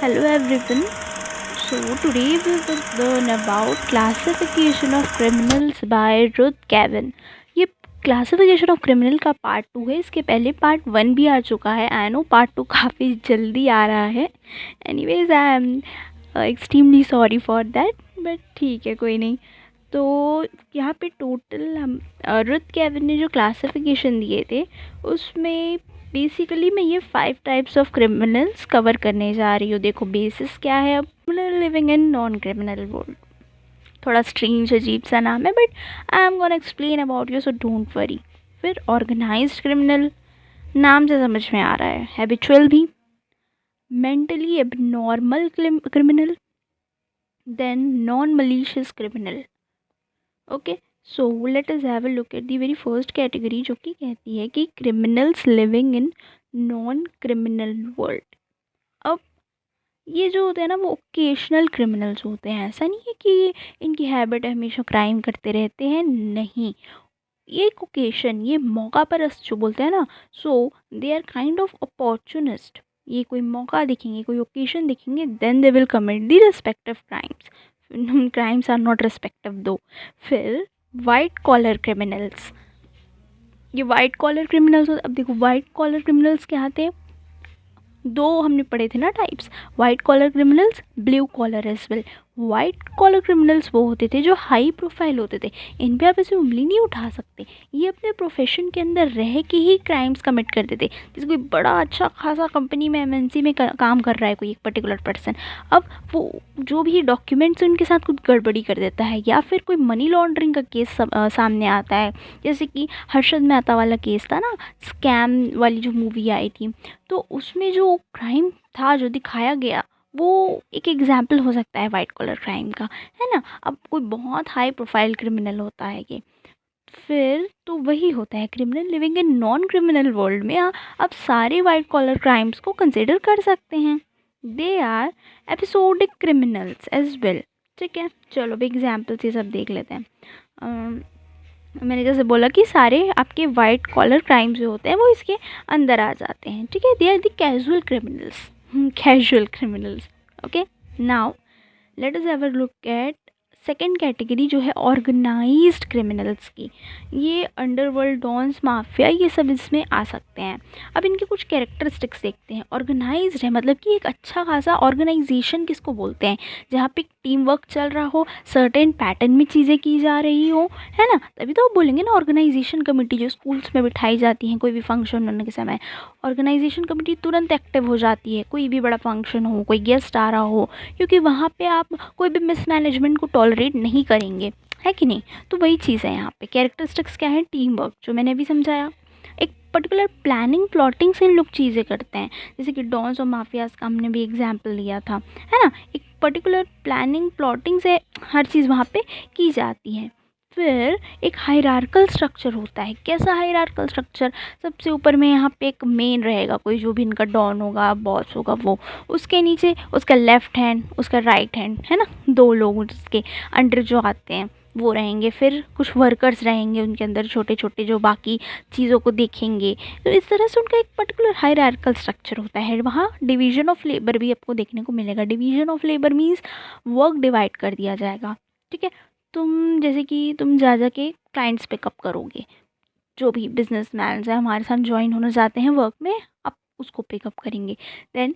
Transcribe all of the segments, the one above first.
Hello everyone. So today we will learn about classification of criminals by Ruth Kevin. ये classification of criminal का part 2 है. इसके पहले part 1 भी आ चुका है. आई नो पार्ट 2 काफ़ी जल्दी आ रहा है. Anyways I am extremely sorry for that, but ठीक है, कोई नहीं. तो यहाँ पे टोटल हम रुथ केविन ने जो क्लासिफिकेशन दिए थे उसमें बेसिकली मैं ये 5 टाइप्स ऑफ क्रिमिनल्स कवर करने जा रही हूँ. देखो बेसिस क्या है, अब living in non criminal world. थोड़ा स्ट्रेंज अजीब सा नाम है, but I am gonna explain about you, so don't worry. फिर ऑर्गेनाइज्ड क्रिमिनल, नाम से समझ में आ रहा है. हैबिचुअल भी. Mentally abnormal criminal. Then non malicious criminal. Okay, so let us have a look at the very first category, जो कि कहती है कि criminals living in non criminal world. अब ये जो होते हैं ना, वो ओकेशनल क्रिमिनल्स होते हैं. ऐसा नहीं है कि इनकी हैबिट हमेशा क्राइम करते रहते हैं, नहीं. ये एक ओकेशन, ये मौका परस्त जो बोलते हैं ना, so they are kind of opportunist. ये कोई मौका दिखेंगे, कोई ओकेशन दिखेंगे, then they will commit the respective crimes. Crimes are not respective though. फिर वाइट कॉलर क्रिमिनल्स. ये वाइट कॉलर क्रिमिनल्स, अब देखो वाइट कॉलर क्रिमिनल्स क्या आते हैं, दो हमने पढ़े थे ना types, white collar criminals, blue collar as well. White collar criminals वो होते थे जो हाई प्रोफाइल होते थे. इन पे आप ऐसे उंगली नहीं उठा सकते. ये अपने प्रोफेशन के अंदर रह के ही क्राइम्स कमिट करते थे. जैसे कोई बड़ा अच्छा खासा कंपनी में एमएनसी में काम कर रहा है कोई एक पर्टिकुलर पर्सन, अब वो जो भी डॉक्यूमेंट्स उनके साथ कुछ गड़बड़ी कर देता है, या फिर कोई मनी लॉन्ड्रिंग का केस सामने आता है. जैसे कि हर्षद मेहता वाला केस था ना, स्कैम वाली जो मूवी आई थी, तो उसमें जो क्राइम था जो दिखाया गया, वो एक एग्जाम्पल हो सकता है वाइट कॉलर क्राइम का, है ना. अब कोई बहुत हाई प्रोफाइल क्रिमिनल होता है ये. फिर तो वही होता है criminal living in non criminal world में. अब सारे वाइट कॉलर क्राइम्स को कंसिडर कर सकते हैं. They are episodic criminals as well. ठीक है, चलो अब एग्जाम्पल्स ये सब देख लेते हैं. मैंने जैसे बोला कि सारे आपके वाइट कॉलर क्राइम्स जो होते हैं वो इसके अंदर आ जाते हैं. ठीक है, they are the casual criminals. Casual criminals. Okay, now let us have a look at second category, जो है ऑर्गेनाइज्ड क्रिमिनल्स की. ये अंडरवर्ल्ड, डॉन्स, माफिया, ये सब इसमें आ सकते हैं. अब इनके कुछ कैरेक्टरिस्टिक्स देखते हैं. ऑर्गेनाइज्ड है मतलब कि एक अच्छा खासा ऑर्गेनाइजेशन किसको बोलते हैं, जहाँ पे टीम वर्क चल रहा हो, सर्टेन पैटर्न में चीज़ें की जा रही हो, है ना. तभी तो बोलेंगे ना ऑर्गेनाइजेशन कमेटी, जो स्कूल्स में बिठाई जाती हैं कोई भी फंक्शन होने के समय. ऑर्गेनाइजेशन कमेटी तुरंत एक्टिव हो जाती है, कोई भी बड़ा फंक्शन हो, कोई गेस्ट आ रहा हो, क्योंकि वहाँ पे आप कोई भी मिसमैनेजमेंट को टॉलरेट नहीं करेंगे, है कि नहीं. तो वही चीज़ है यहाँ पे. कैरेक्टरिस्टिक्स क्या है, टीम वर्क, जो मैंने अभी समझाया. एक पर्टिकुलर प्लानिंग प्लॉटिंग से इन लोग चीज़ें करते हैं. जैसे कि डॉन्स और माफियाज का हमने भी एग्जाम्पल लिया था, है ना. एक पर्टिकुलर प्लानिंग प्लॉटिंग से हर चीज़ वहाँ पे की जाती है. फिर एक हायरार्कल स्ट्रक्चर होता है. कैसा हायरार्कल स्ट्रक्चर, सबसे ऊपर में यहाँ पे एक मेन रहेगा, कोई जो भी इनका डॉन होगा, बॉस होगा वो. उसके नीचे उसका लेफ्ट हैंड, उसका राइट हैंड, है ना. दो लोग उसके अंडर जो आते हैं वो रहेंगे. फिर कुछ वर्कर्स रहेंगे उनके अंदर, छोटे छोटे, जो बाकी चीज़ों को देखेंगे. तो इस तरह से उनका एक पर्टिकुलर हायरार्कल स्ट्रक्चर होता है. वहाँ डिवीजन ऑफ लेबर भी आपको देखने को मिलेगा. Division of labour means work divide कर दिया जाएगा. ठीक है, तुम जैसे कि तुम जा के क्लाइंट्स पिकअप करोगे, जो भी बिजनेस मैन है हमारे साथ ज्वाइन होना चाहते हैं वर्क में, आप उसको पिकअप करेंगे. देन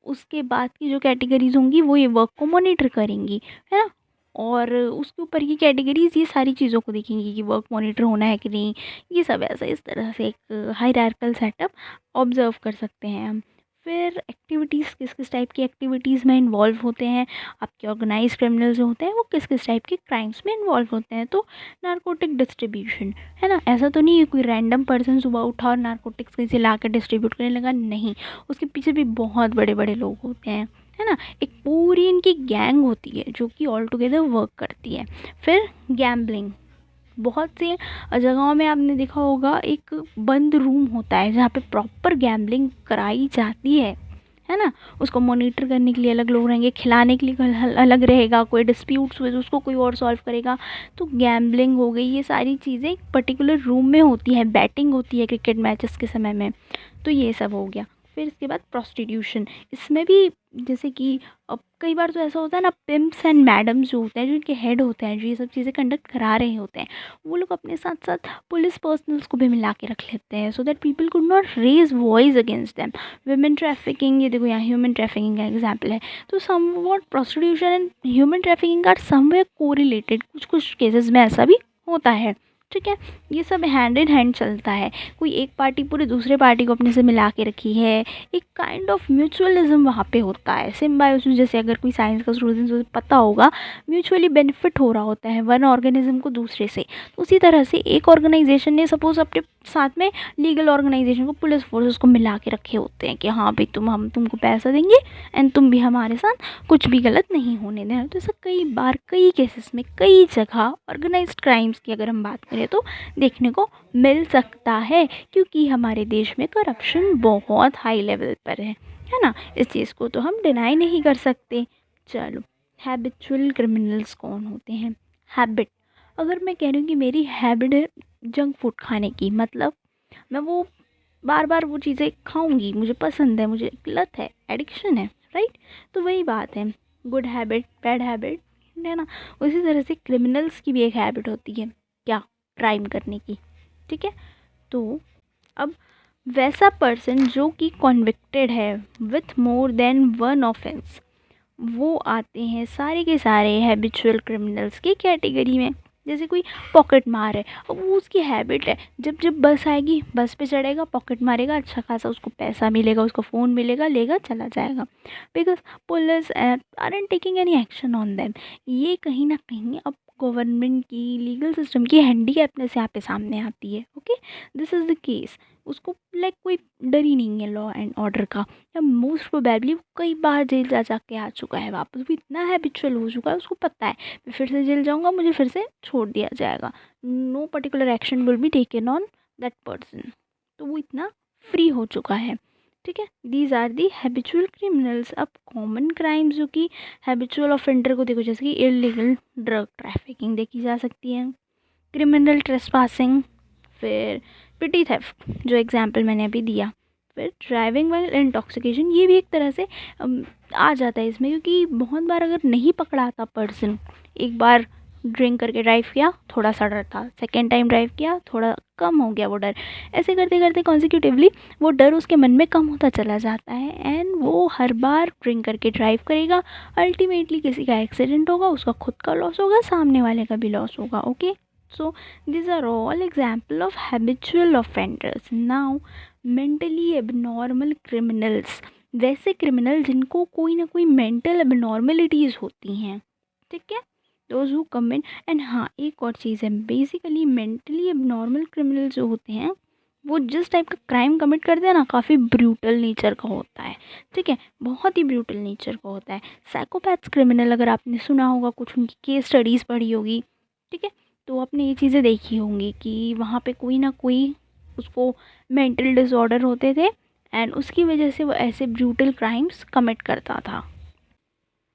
उसके बाद की जो कैटेगरीज होंगी वो ये वर्क को मॉनिटर करेंगी, है ना. और उसके ऊपर की कैटेगरीज ये सारी चीज़ों को देखेंगी कि वर्क मॉनिटर होना है कि नहीं. ये सब ऐसा इस तरह से एक हायरार्कल सेटअप ऑब्जर्व कर सकते हैं हम. फिर एक्टिविटीज़, किस किस टाइप की एक्टिविटीज़ में इन्वॉल्व होते हैं आपके ऑर्गेनाइज क्रिमिनल्स जो होते हैं, वो किस किस टाइप के क्राइम्स में इन्वॉल्व होते हैं. तो नारकोटिक डिस्ट्रीब्यूशन, है ना. ऐसा तो नहीं है कोई रैंडम पर्सन सुबह उठा और नारकोटिक्स कहीं से ला कर डिस्ट्रीब्यूट करने लगा, नहीं. उसके पीछे भी बहुत बड़े बड़े लोग होते हैं, है ना. एक पूरी इनकी गैंग होती है जो कि ऑल टुगेदर वर्क करती है. फिर गैम्बलिंग, बहुत सी जगहों में आपने देखा होगा एक बंद रूम होता है जहाँ पे प्रॉपर गैम्बलिंग कराई जाती है ना. उसको मॉनिटर करने के लिए अलग लोग रहेंगे, खिलाने के लिए अलग रहेगा, कोई डिस्प्यूट्स हुए तो उसको कोई और सॉल्व करेगा. तो गैम्बलिंग हो गई, ये सारी चीज़ें एक पर्टिकुलर रूम में होती है. बैटिंग होती है क्रिकेट मैचेस के समय में, तो ये सब हो गया. फिर इसके बाद प्रोस्टिट्यूशन, इसमें भी जैसे कि अब कई बार तो ऐसा होता है ना, पिम्प्स एंड मैडम्स जो होते हैं, जो इनके हेड होते हैं, जो ये सब चीज़ें कंडक्ट करा रहे होते हैं, वो लोग अपने साथ साथ पुलिस पर्सनल्स को भी मिला के रख लेते हैं, so that people could not raise voice against them. Women trafficking, ये देखो यहाँ ह्यूमन ट्रैफिकिंग का एग्जाम्पल है। तो somewhat prostitution and human trafficking are somewhere correlated, कुछ कुछ केसेस में ऐसा भी होता है। ठीक है, ये सब हैंड इन हैंड चलता है। कोई एक पार्टी पूरे दूसरे पार्टी को अपने से मिला के रखी है, एक काइंड ऑफ म्यूचुअलिज्म वहाँ पे होता है, सिम्बायोसिस। जैसे अगर कोई साइंस का स्टूडेंट उसे पता होगा, म्यूचुअली बेनिफिट हो रहा होता है वन ऑर्गेनिज्म को दूसरे से। तो उसी तरह से एक ऑर्गेनाइजेशन ने सपोज अपने साथ में लीगल ऑर्गेनाइजेशन को, पुलिस फोर्सेस को मिला के रखे होते हैं कि हाँ भाई हम तुमको पैसा देंगे एंड तुम भी हमारे साथ कुछ भी गलत नहीं होने देना। तो ऐसा कई बार कई केसेस में कई जगह ऑर्गेनाइज्ड क्राइम्स की अगर हम बात करें तो देखने को मिल सकता है, क्योंकि हमारे देश में करप्शन बहुत हाई लेवल पर है ना। इस चीज़ को तो हम डिनाई नहीं कर सकते। चलो, हैबिचुअल क्रिमिनल्स कौन होते हैं? हैबिट, अगर मैं कह रही हूँ कि मेरी हैबिट है जंक फूड खाने की, मतलब मैं वो बार बार वो चीज़ें खाऊंगी, मुझे पसंद है, मुझे लत है, एडिक्शन है, राइट। तो वही बात है, गुड हैबिट बैड हैबिट, है ना। उसी तरह से क्रिमिनल्स की भी एक हैबिट होती है, क्या? क्राइम करने की। ठीक है, तो अब वैसा पर्सन जो कि कॉन्विक्टेड है with more than one offence, वो आते हैं सारे के सारे हैबिचुअल क्रिमिनल्स की कैटेगरी में। जैसे कोई पॉकेट मार है, अब वो उसकी हैबिट है, जब जब बस आएगी बस पे चढ़ेगा, पॉकेट मारेगा, अच्छा खासा उसको पैसा मिलेगा, उसका फ़ोन मिलेगा, लेगा चला जाएगा, because police aren't taking any action on them. ये कहीं ना कहीं अब गवर्नमेंट की, लीगल सिस्टम की हैंडीकैपनेस यहाँ पे सामने आती है। Okay, this is the case. उसको लाइक कोई डर ही नहीं है लॉ एंड ऑर्डर का, या मोस्ट प्रोबेबली कई बार जेल जा जा के आ चुका है वापस, भी इतना हैबिचुअल हो चुका है, उसको पता है मैं फिर से जेल जाऊंगा, मुझे फिर से छोड़ दिया जाएगा, no particular action will be taken on that person. तो वो इतना फ्री हो चुका है। ठीक है, these are the habitual criminals. अब कॉमन क्राइम्स जो कि हैबिचुअल ऑफेंडर को देखो, जैसे कि इलीगल ड्रग ट्रैफिकिंग देखी जा सकती है, क्रिमिनल ट्रेसपासिंग, फिर पिटी थेफ्ट जो एग्जाम्पल मैंने अभी दिया, फिर ड्राइविंग वाइल इंटॉक्सिकेशन, ये भी एक तरह से आ जाता है इसमें, क्योंकि बहुत बार अगर नहीं पकड़ा था पर्सन, एक बार ड्रिंक करके ड्राइव किया, थोड़ा सा डर था, सेकेंड टाइम ड्राइव किया, थोड़ा कम हो गया वो डर, ऐसे करते करते कॉन्सिक्यूटिवली वो डर उसके मन में कम होता चला जाता है, एंड वो हर बार ड्रिंक करके ड्राइव करेगा, अल्टीमेटली किसी का एक्सीडेंट होगा, उसका खुद का लॉस होगा, सामने वाले का भी लॉस होगा। Okay, so these are all example of habitual offenders. Now mentally abnormal criminals, वैसे क्रिमिनल जिनको कोई ना कोई मेंटल एबनॉर्मेलिटीज़ होती हैं। ठीक है, दोज हु कमिट, एंड हाँ एक और चीज़ है, बेसिकली मेंटली एबनॉर्मल क्रिमिनल जो होते हैं वो जिस टाइप का क्राइम कमिट करते हैं ना, काफ़ी ब्रूटल नेचर का होता है। ठीक है, बहुत ही ब्रूटल नेचर का होता है। साइकोपैथ्स क्रिमिनल, अगर आपने सुना होगा, कुछ उनकी केस स्टडीज़ पढ़ी होगी, ठीक है, तो आपने ये चीज़ें देखी होंगी कि वहाँ पे कोई ना कोई उसको मेंटल डिसऑर्डर होते थे, एंड उसकी वजह से वो ऐसे ब्रूटल क्राइम्स कमिट करता था।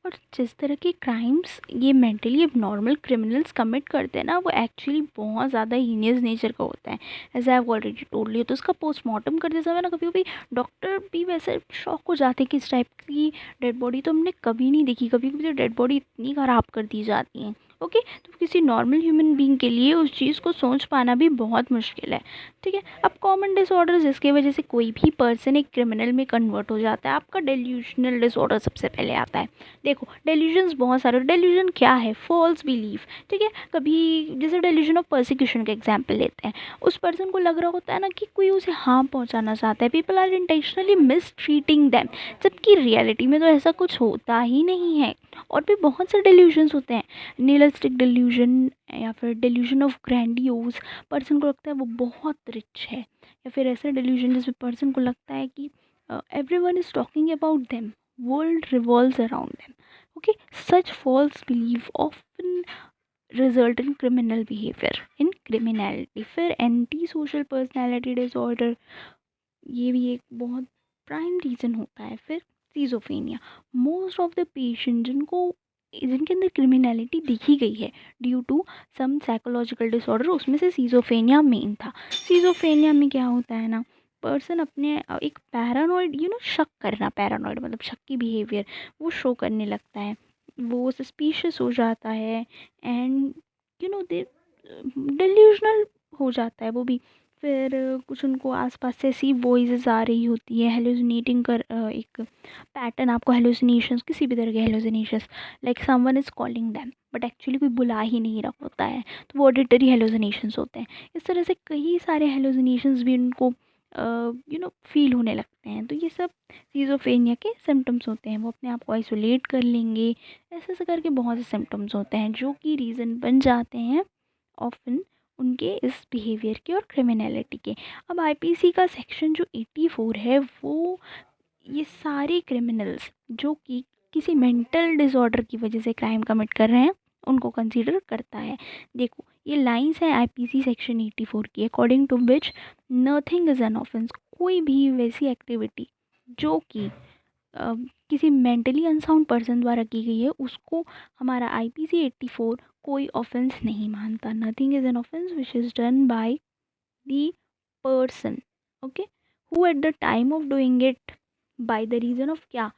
और जिस तरह के क्राइम्स ये मेंटली एबनॉर्मल क्रिमिनल्स कमिट करते हैं ना, वो एक्चुअली बहुत ज़्यादा हीनियस नेचर का होता है, as I have already told you. तो उसका पोस्टमार्टम करते समय ना, कभी कभी डॉक्टर भी वैसे शॉक हो जाते हैं कि इस टाइप की डेड बॉडी तो हमने कभी नहीं देखी, कभी कभी तो डेड बॉडी इतनी ख़राब कर दी जाती हैं। ओके, तो किसी नॉर्मल ह्यूमन बीइंग के लिए उस चीज़ को सोच पाना भी बहुत मुश्किल है। ठीक है, अब कॉमन डिसऑर्डर जिसकी वजह से कोई भी पर्सन एक क्रिमिनल में कन्वर्ट हो जाता है, आपका डेल्यूशनल डिसऑर्डर सबसे पहले आता है। देखो, डेल्यूजन्स बहुत सारे, डेल्यूजन क्या है? False belief. ठीक है, कभी जैसे डेल्यूजन ऑफ परसिक्यूशन का एग्जांपल लेते हैं, उस पर्सन को लग रहा होता है ना कि कोई उसे हार्म पहुंचाना चाहता है, people are intentionally mistreating them, जबकि रियलिटी में तो ऐसा कुछ होता ही नहीं है। और भी बहुत से डेल्यूजन्स होते हैं, निहिलिस्टिक डेल्यूजन, या फिर डेल्यूजन ऑफ ग्रैंडियोज, पर्सन को लगता है वो बहुत रिच है, या फिर ऐसा डेल्यूजन जिसमें पर्सन को लगता है कि everyone is talking about them, world revolves around them. Okay, such false belief often result in criminal behavior, in criminality. फिर एंटी सोशल पर्सनैलिटी डिसऑर्डर, ये भी एक बहुत प्राइम रीज़न होता है। फिर schizophrenia, most of the patient जिनके अंदर क्रिमिनलिटी दिखी गई है due to some psychological disorder, उसमें से सीजोफेनिया मेन था। सीजोफेनिया में क्या होता है ना पर्सन अपने एक पैरानॉइड शक करना, पैरानॉइड मतलब शक्की बिहेवियर वो शो करने लगता है, वो सस्पिशियस हो जाता है एंड दे डिल्यूजनल हो जाता है वो भी। फिर कुछ उनको आसपास से ऐसी वॉइसेस आ रही होती है, हेलुसिनेटिंग कर एक पैटर्न आपको हेलुसिनेशंस, किसी भी तरह के hallucinations, like someone is calling them but actually कोई बुला ही नहीं रहा होता है, तो वो ऑडिटरी हेलुसिनेशंस होते हैं। इस तरह से कई सारे हेलुसिनेशंस भी उनको फील होने लगते हैं। तो ये सब सीज़ोफ्रेनिया के सिम्टम्स होते हैं। वो अपने आप को आइसोलेट कर लेंगे, ऐसे ऐसे करके बहुत से सिम्टम्स होते हैं जो कि रीज़न बन जाते हैं ऑफ़न उनके इस बिहेवियर के और क्रिमिनलिटी के। अब आईपीसी का सेक्शन जो 84 है वो ये सारे क्रिमिनल्स जो कि किसी मेंटल डिसऑर्डर की वजह से क्राइम कमिट कर रहे हैं उनको कंसीडर करता है। देखो ये लाइंस है आईपीसी सेक्शन 84 की, according to which nothing is an offence. कोई भी वैसी एक्टिविटी जो कि किसी मेंटली अनसाउंड पर्सन द्वारा की गई है उसको हमारा आईपीसी 84 कोई ऑफेंस नहीं मानता। Nothing is an offence which is done by the person, okay, who at the time of doing it by the reason of क्या,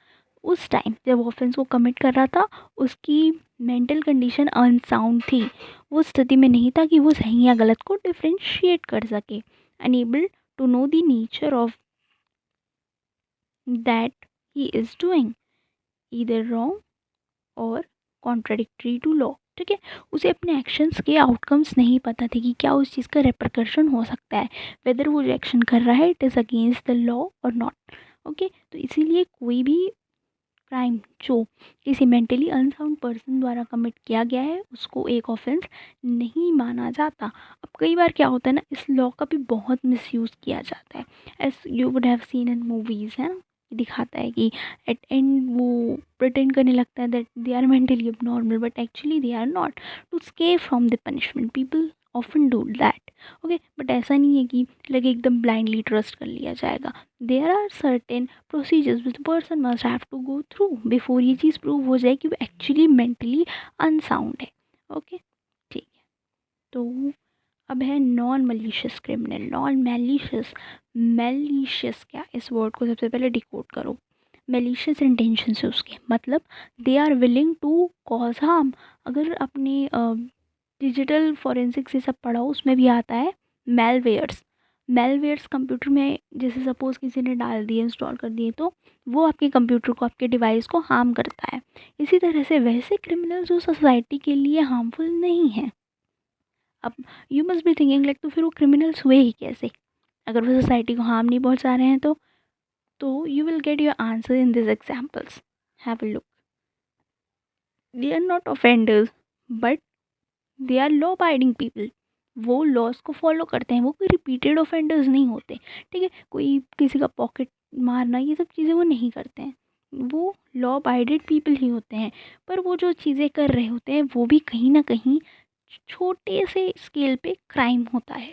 उस टाइम जब ऑफेंस को कमिट कर रहा था उसकी मेंटल कंडीशन अनसाउंड थी, वो स्थिति में नहीं था कि वो सही या गलत को डिफ्रेंशिएट कर सके, unable to know the nature of that he is doing either wrong or contradictory to law. ठीक है, उसे अपने एक्शंस के आउटकम्स नहीं पता थे कि क्या उस चीज़ का रेपरकशन हो सकता है, वेदर वो जो एक्शन कर रहा है it is against the law और नॉट। ओके, तो इसीलिए कोई भी क्राइम जो किसी मेंटली अनसाउंड पर्सन द्वारा कमिट किया गया है उसको एक ऑफेंस नहीं माना जाता। अब कई बार क्या होता है ना, इस लॉ का भी बहुत मिसयूज़ किया जाता है, as you would have seen in movies, है ना, दिखाता है कि एट एंड वो प्रिटेंड करने लगता है that they are mentally abnormal but actually they are not, to escape from the punishment people often do that. Okay, but ऐसा नहीं है कि लगे एकदम ब्लाइंडली ट्रस्ट कर लिया जाएगा। There are certain procedures which person must have to go through before ये चीज़ प्रूव हो जाए कि वो एक्चुअली मेंटली अनसाउंड है। ओके, ठीक है। तो अब है non malicious criminal. Non malicious, malicious क्या, इस वर्ड को सबसे पहले डिकोड करो। मैलिशियस इंटेंशन से उसके मतलब they are willing to cause harm. अगर अपने डिजिटल फॉरेंसिक्स ये सब पढ़ा हो उसमें भी आता है मेलवेयर्स। मेलवेयर्स कंप्यूटर में जैसे सपोज़ किसी ने डाल दिए, इंस्टॉल कर दिए, तो वो आपके कंप्यूटर को, आपके डिवाइस को हार्म करता है। इसी तरह से वैसे क्रिमिनल जो सोसाइटी के लिए हार्मफुल नहीं है। अब you must be thinking like, तो फिर वो क्रिमिनल्स हुए ही कैसे अगर वो सोसाइटी को हार्म नहीं पहुंचा रहे हैं? तो you will get your answer in this examples. Have a look. They are not offenders but they are law abiding people. वो लॉज को फॉलो करते हैं, वो कोई रिपीटेड ऑफेंडर्स नहीं होते। ठीक है, कोई किसी का पॉकेट मारना ये सब चीज़ें वो नहीं करते हैं, वो लॉ अबाइडेड पीपल ही होते हैं। पर वो जो चीज़ें कर रहे होते हैं वो भी कहीं ना कहीं छोटे से स्केल पे क्राइम होता है,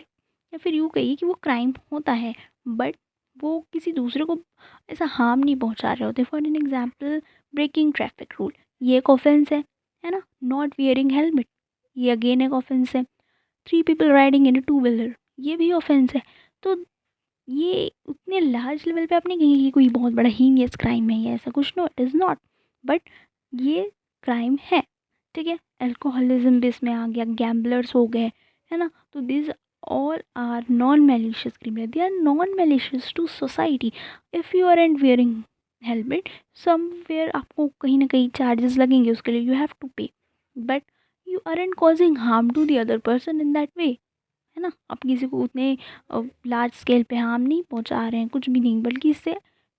या फिर यूँ कहिए कि वो क्राइम होता है बट वो किसी दूसरे को ऐसा हार्म नहीं पहुंचा रहे होते। For an example, breaking traffic rule, ये एक ऑफेंस है ना। नॉट वियरिंग हेलमेट, ये अगेन एक ऑफेंस है। Three people riding in a two wheeler, ये भी ऑफेंस है। तो ये उतने लार्ज लेवल पे आपने कहीं कि कोई बहुत बड़ा हीनियस क्राइम है या ऐसा कुछ, no it is not, but ये क्राइम है। ठीक है, अल्कोहलिज्म भी इसमें आ गया, गैम्बलर्स हो गए, है ना। तो this all are non malicious criminal, they are non malicious to society. If you aren't wearing helmet somewhere, आपको कहीं ना कहीं चार्जेस लगेंगे, उसके लिए you have to pay, but you aren't causing harm to the other person in that way, है ना। आप किसी को उतने लार्ज स्केल पे हार्म नहीं पहुंचा रहे हैं, कुछ भी नहीं, बल्कि इससे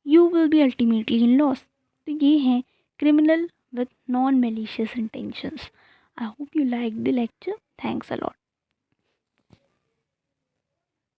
you will be ultimately in loss. तो ये हैं criminal with non malicious intentions. I hope you like the lecture. Thanks a lot.